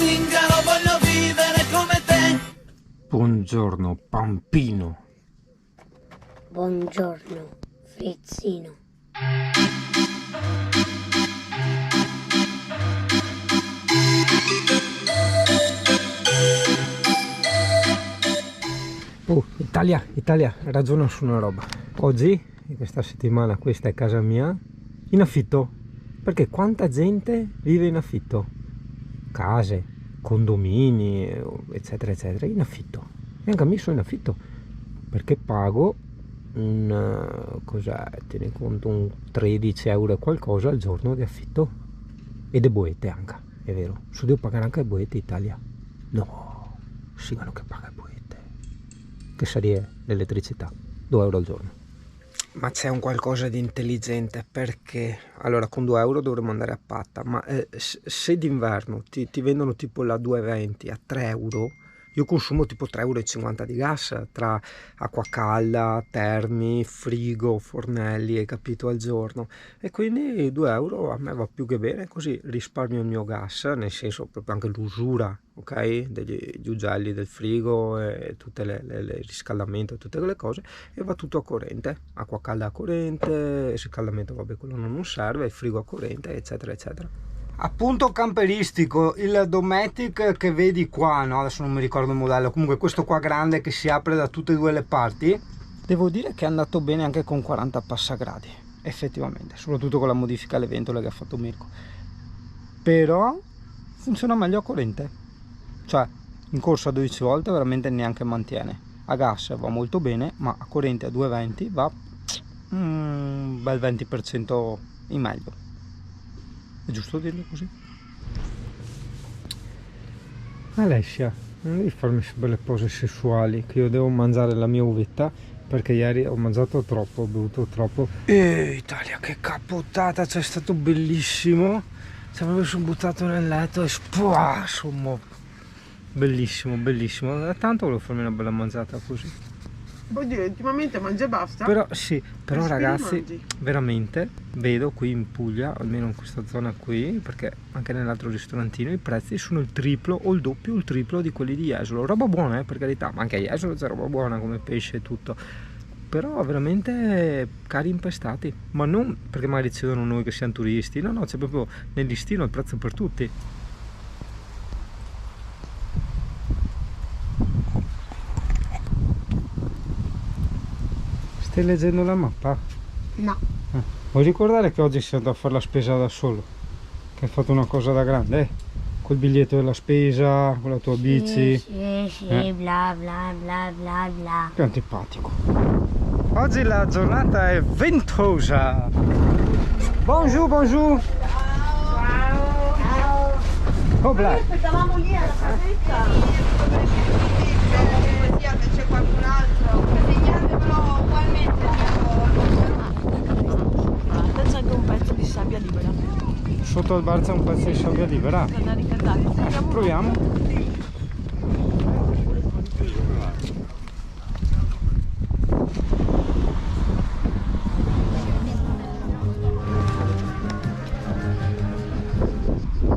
zingaro, voglio vivere come te. Buongiorno, Pampino. Buongiorno, Frizzino. Italia, ragiono su una roba. Oggi, questa settimana, questa è casa mia, in affitto. Perché quanta gente vive in affitto? Case, condomini, eccetera, eccetera, in affitto. E anche a me sono in affitto. Perché pago cos'è? Tieni conto, un 13 euro e qualcosa al giorno di affitto. E de boete anche, è vero. So devo pagare anche le boete Italia. No, sigano che paga le boete. Che sarebbe l'elettricità, 2 euro al giorno. Ma c'è un qualcosa di intelligente, perché allora con 2 euro dovremmo andare a patta, ma se d'inverno ti vendono tipo la 2,20 a 3 euro, io consumo tipo 3,50 euro di gas tra acqua calda, termi, frigo, fornelli, hai capito, al giorno, e quindi 2 euro a me va più che bene, così risparmio il mio gas, nel senso proprio anche l'usura, ok, degli ugelli del frigo e tutte le riscaldamento e tutte quelle cose, e va tutto a corrente, acqua calda a corrente, il riscaldamento vabbè quello non serve, il frigo a corrente, eccetera eccetera. Appunto camperistico, il Dometic che vedi qua, no? Adesso non mi ricordo il modello, comunque questo qua grande che si apre da tutte e due le parti, devo dire che è andato bene anche con 40 passagradi, effettivamente, soprattutto con la modifica alle ventole che ha fatto Mirko, però funziona meglio a corrente, cioè in corsa 12 volte veramente neanche mantiene, a gas va molto bene, ma a corrente a 220 va un bel 20% in meglio. È giusto dirlo così? Alessia, non devi farmi belle pose sessuali, che io devo mangiare la mia uvetta, perché ieri ho mangiato troppo, ho bevuto troppo. Italia, che capottata, c'è stato bellissimo. Cioè proprio sono buttato nel letto e insomma, bellissimo, bellissimo. Da tanto volevo farmi una bella mangiata così. Vuol dire, ultimamente mangia e basta? Però sì, però ragazzi, mangi. veramente vedo qui in Puglia, almeno in questa zona qui, perché anche nell'altro ristorantino i prezzi sono il triplo o il doppio o il triplo di quelli di Jesolo. Roba buona, per carità, ma anche a Jesolo c'è roba buona come pesce e tutto. Però veramente cari impestati, ma non perché magari decidono noi che siamo turisti, no, c'è proprio nel listino il prezzo per tutti. Stai leggendo la mappa? No. Vuoi ricordare che oggi sei andato a fare la spesa da solo? Che hai fatto una cosa da grande, eh? Col biglietto della spesa, con la tua bici. Sì, bla bla bla bla bla. Che antipatico. Oggi la giornata è ventosa. Bonjour, bonjour. Ciao. Oh, bla. Aspettavamo lì alla casetta. Che c'è qualcun altro. Segnatevelo ugualmente. C'è anche un pezzo di sabbia libera. Sotto al bar c'è un pezzo di sabbia libera. Proviamo.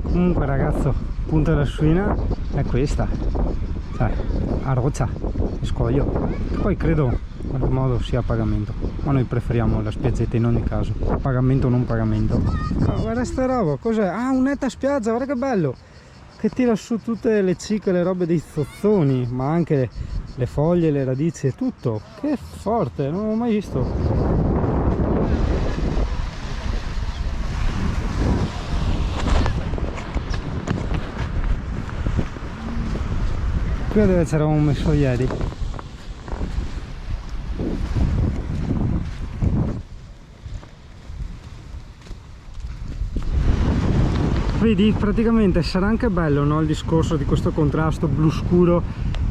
Comunque ragazzo, punta della suina è questa, cioè a roccia, scoglio. Poi credo in qualche modo sia a pagamento, ma noi preferiamo la spiaggetta in ogni caso, pagamento o non pagamento. Oh, guarda sta roba, cos'è? Ah, un netta spiaggia, guarda che bello, che tira su tutte le cicche, le robe dei zozzoni, ma anche le foglie, le radici e tutto. Che forte, non l'ho mai visto. Qui è dove ci eravamo messo ieri. Vedi, praticamente sarà anche bello, no, il discorso di questo contrasto blu scuro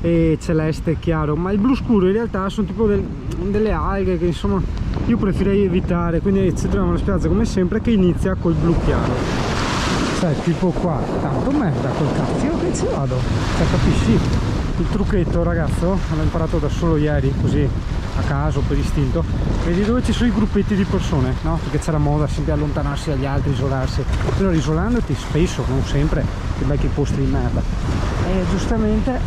e celeste chiaro, ma il blu scuro in realtà sono tipo delle alghe che insomma io preferirei evitare, quindi ci troviamo una spiaggia come sempre che inizia col blu chiaro, cioè tipo qua, tanto merda col cazzo, io che ci vado, cioè capisci? Il trucchetto ragazzo l'ho imparato da solo ieri, così a caso, per istinto, vedi dove ci sono i gruppetti di persone, no? Perché c'è la moda sempre allontanarsi dagli altri, isolarsi, però isolandoti spesso, non sempre, che becchi posti di merda, e giustamente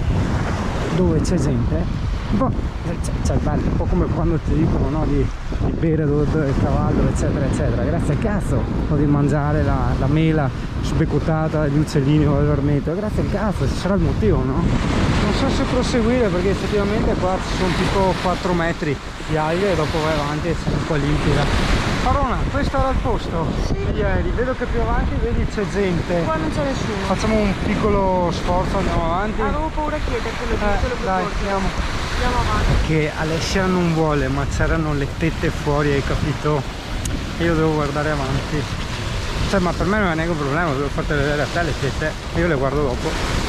dove c'è gente un po', c'è il bello, un po' come quando ti dicono, no, di bere dove beve il cavallo, eccetera eccetera, grazie al cazzo, o di mangiare la mela sbecottata, gli uccellini o il vermetto, grazie al cazzo, ci sarà il motivo, no? Non so se proseguire perché effettivamente qua ci sono tipo 4 metri di alghe e dopo vai avanti e c'è un po' limpida. Parona, questo era il posto? Sì. Ieri, vedo che più avanti vedi c'è gente. Qua non c'è nessuno. Facciamo un piccolo sforzo, andiamo avanti. Avevo paura a chiedertelo, Dai, andiamo. Andiamo avanti. Che Alessia non vuole, ma c'erano le tette fuori, hai capito? E io devo guardare avanti. Cioè, ma per me non è neanche un problema, devo farti vedere a te le tette, io le guardo dopo.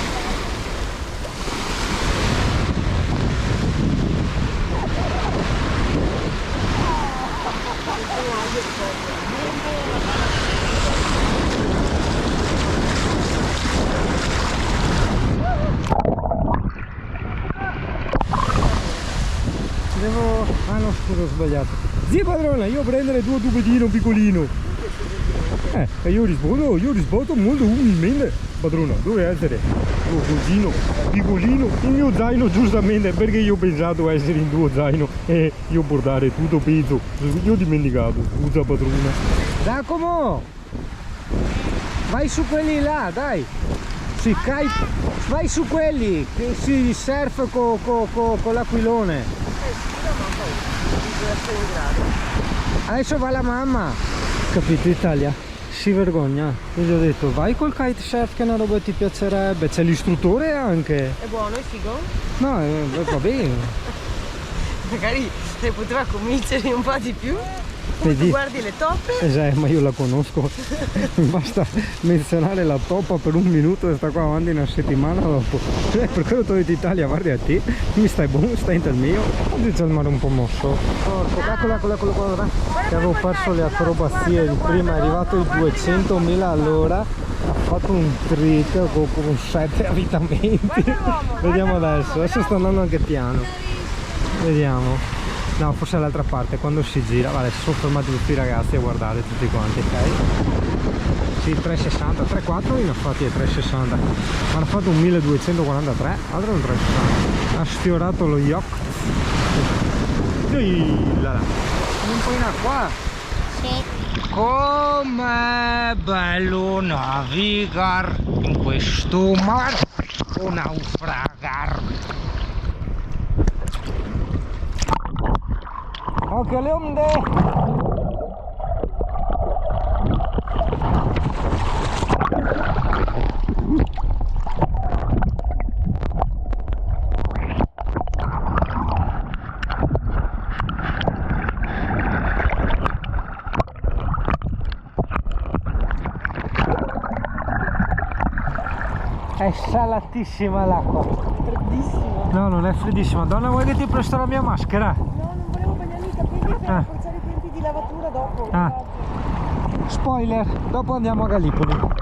Devo... ah no, scusa, ho sbagliato. Zia padrona, io prendere il tuo tubetino piccolino. E io rispondo molto umilmente. Padrona, dove essere? Tuo cugino piccolino, il mio zaino giustamente, perché io ho pensato essere in tuo zaino e io portare tutto peso. Io ho dimenticato, scusa padrona. Giacomo! Vai su quelli là, dai! Si vai su quelli, che si surf con l'aquilone. Adesso va la mamma. Capito Italia? Si vergogna. Io gli ho detto vai col kitesurf che è una roba che ti piacerebbe. C'è l'istruttore anche. È buono, è figo? No, va bene. Magari ne poteva convincere un po' di più. Vedi? Tu guardi le toppe? Ma io la conosco. Mi basta menzionare la toppa per un minuto e sta qua avanti una settimana dopo. Per quello ti ho detto Italia, guardi a te, mi stai buono, stai inter mio. Oggi c'è il mare un po' mosso. Porco, eccolo qua. Che avevo perso le acrobazie di prima, è arrivato ai 200.000 all'ora. Ha fatto un trick con 7 avvitamenti. Vediamo adesso sta andando anche piano. Vediamo. No, forse all'altra parte, quando si gira. Vale, si sono fermati tutti i ragazzi a guardare tutti quanti, ok? Sì, 360, 3,4 ne ha fatti e 360. Ma hanno fatto un 1243, altro un 360. Ha sfiorato lo yacht. Là. Un po' in acqua. Sì. Com'è bello navigare in questo mare o naufragar. Occhio alle onde! È salatissima l'acqua. Freddissimo. No, non è freddissima. Donna, vuoi che ti presto la mia maschera? No, non volevo bagnarmi i capelli per forzare i tempi di lavatura dopo. Spoiler, dopo andiamo a Gallipoli.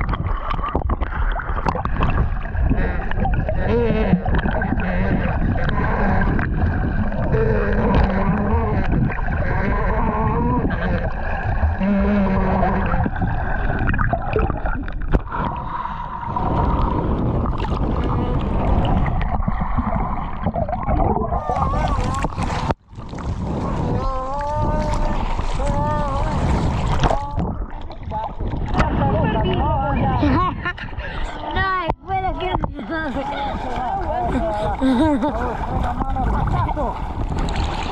No, è quello che tra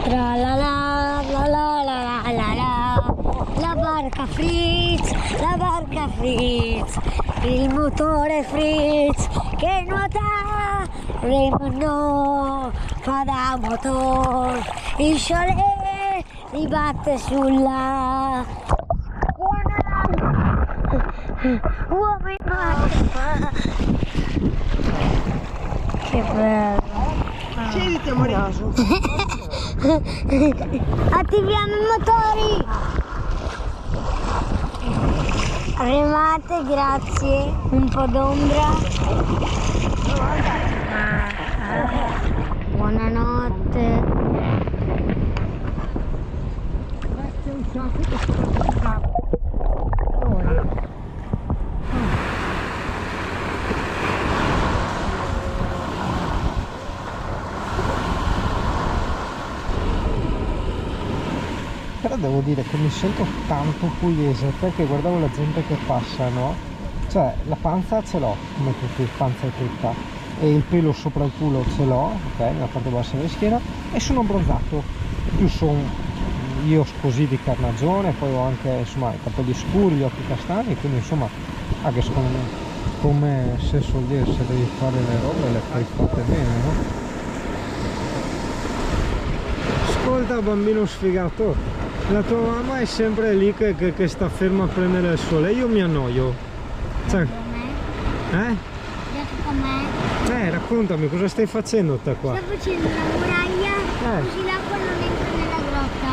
la la la la la la la la barca Fritz, il motore Fritz che nuota, Raymond fa da motore, il chalet li batte sulla uomini mare. Che bello. Siediti, amoroso. Attiviamo i motori. Remate, grazie. Un po' d'ombra. Buonanotte. Io devo dire che mi sento tanto pugliese perché guardavo la gente che passa, no? Cioè la panza ce l'ho, come tutti, panza e tutta, e il pelo sopra il culo ce l'ho, ok, nella parte bassa della schiena, e sono abbronzato. Più sono io così di carnagione, poi ho anche insomma i capelli scuri, gli occhi castani, quindi insomma anche secondo me, come se suol dire, se devi fare le robe le fai fatte bene, no? Ascolta bambino sfigato, la tua mamma è sempre lì che sta ferma a prendere il sole, io mi annoio. Cioè, Giochi con me. raccontami cosa stai facendo te qua? Sto facendo una muraglia così l'acqua non entra nella grotta.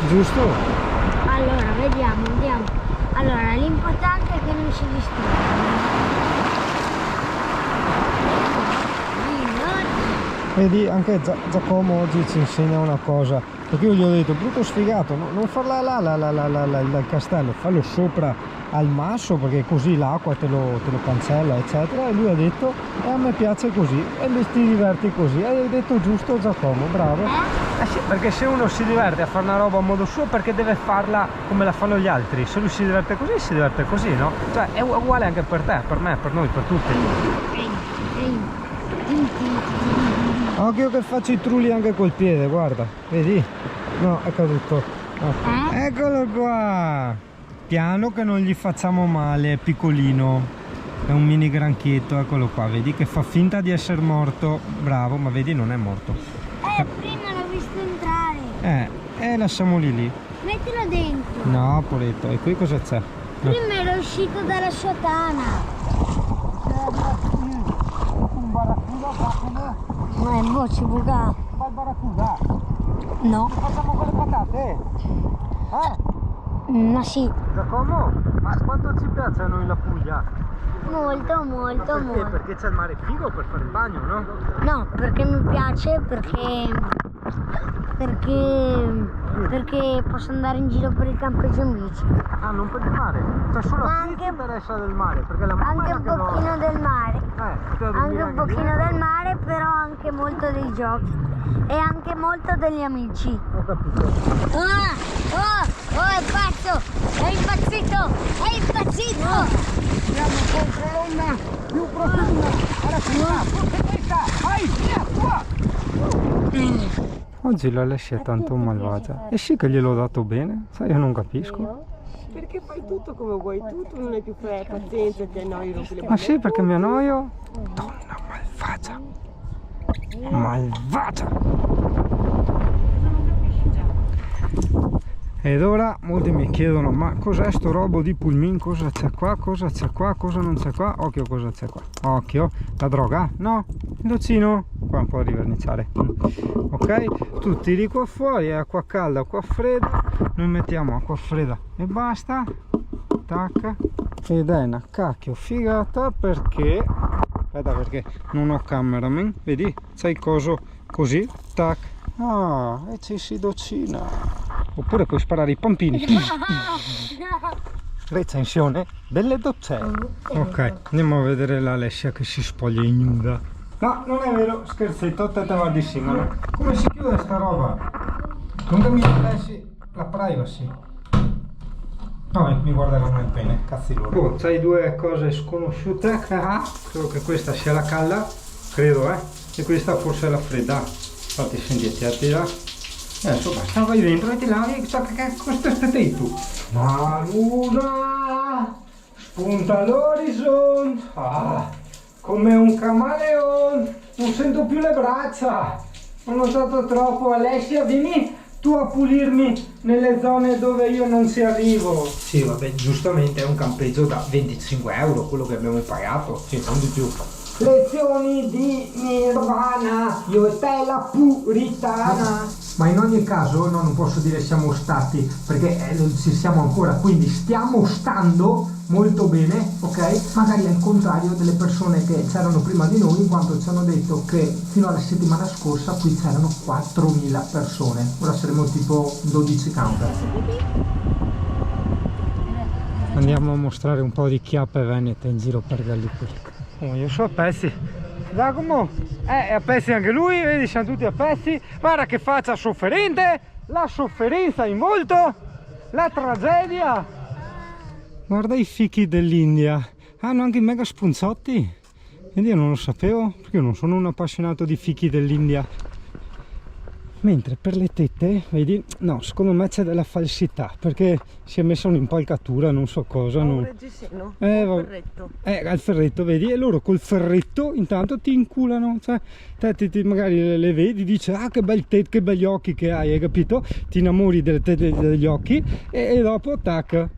Giusto? Allora, vediamo. Allora, l'importante è che non si distrugga. Vedi, anche Giacomo oggi ci insegna una cosa, perché io gli ho detto, brutto sfigato, non farla là il castello, fallo sopra al masso, perché così l'acqua te lo cancella, eccetera, e lui ha detto, a me piace così, e ti diverti così, e hai detto giusto Giacomo, bravo. Sì, perché se uno si diverte a fare una roba a modo suo, perché deve farla come la fanno gli altri? Se lui si diverte così, si diverte così, no? Cioè è uguale anche per te, per me, per noi, per tutti. Occhio che faccio i trulli anche col piede, guarda, vedi? No, è caduto. No. Eccolo qua! Piano che non gli facciamo male, è piccolino. È un mini granchietto, eccolo qua, vedi che fa finta di essere morto. Bravo, ma vedi non è morto. Prima l'ho visto entrare. Lasciamo lì. Mettilo dentro. No, poretto, e qui cosa c'è? Prima era uscito dalla sua tana. Ma è voce buca. Fa il barracuda. No. Facciamo con le patate? Ma sì. Giacomo, ma quanto ci piace a noi la Puglia? Molto. Perché? Perché c'è il mare figo per fare il bagno, no? No, perché mi piace, perché posso andare in giro per il campeggio in bici. Ah, non per il mare? Cioè solo a chi ti interessa del mare? Perché la mamma Anche un pochino del mare. Anche un pochino del mare, però anche molto dei giochi. E anche molto degli amici. Ho capito. Oh, è pazzo! È impazzito! È impazzito! Andiamo contro l'onda più profonda. Oggi la Alessia è tanto malvagia. E sì che gliel'ho dato bene, sai, io non capisco. Perché fai tutto come vuoi tu non hai più pazienza, ti annoi, rompi le balle. Ma sì, perché mi annoio? Donna malvagia. Malvagia! Ed ora molti mi chiedono, ma cos'è sto robo di pulmin? Cosa c'è qua? Cosa c'è qua? Cosa non c'è qua? Occhio cosa c'è qua. Occhio, la droga? No, il docino. Qua un po' a riverniciare. Ok, tu tiri qua fuori, acqua calda, acqua fredda. Noi mettiamo acqua fredda e basta. Tac. Ed è una cacchio figata perché... Aspetta, perché non ho cameraman. Vedi? C'è il coso così. Tac. Ah, e ci si docina. Oppure puoi sparare i pompini. Recensione delle docce. Ok, andiamo a vedere la Alessia che si spoglia ignuda. No, non è vero, scherzetto, te guardi singolo. Come si chiude sta roba? Non che mi interessi la privacy. No, mi guarderanno il pene, cazzi loro. Oh, c'hai due cose sconosciute. Credo che questa sia la calda, credo, e questa forse è la fredda. Fatti sentire, tiratela. Adesso basta, vai dentro e ti lavi, questo stai tu. La luna spunta all'orizzonte, come un camaleone, non sento più le braccia, ho notato troppo. Alessia, vieni tu a pulirmi nelle zone dove io non ci arrivo. Sì, vabbè, giustamente è un campeggio da 25 euro, quello che abbiamo pagato, sì, non di più. Lezioni di Nirvana, io e te la puritana. Ma in ogni caso no, non posso dire siamo stati, perché ci siamo ancora, quindi stiamo stando molto bene, ok? Magari al contrario delle persone che c'erano prima di noi, in quanto ci hanno detto che fino alla settimana scorsa qui c'erano 4.000 persone. Ora saremo tipo 12 camper. Andiamo a mostrare un po' di chiappe venete in giro per Gallipoli. Oh, io sono a pezzi. Giacomo è a pezzi anche lui, vedi, siamo tutti a pezzi. Guarda che faccia sofferente. la sofferenza in volto, la tragedia. Guarda i fichi dell'India, hanno anche i mega spunzotti. Ed io non lo sapevo, perché io non sono un appassionato di fichi dell'India. Mentre per le tette, vedi, no, secondo me c'è della falsità, perché si è messa un'impalcatura, non so cosa. Un Non... reggiseno, va- ferretto. al ferretto, vedi, e loro col ferretto intanto ti inculano, cioè te magari le vedi, dici, ah che bel tette, che begli occhi che hai capito? Ti innamori delle tette degli occhi e dopo tac.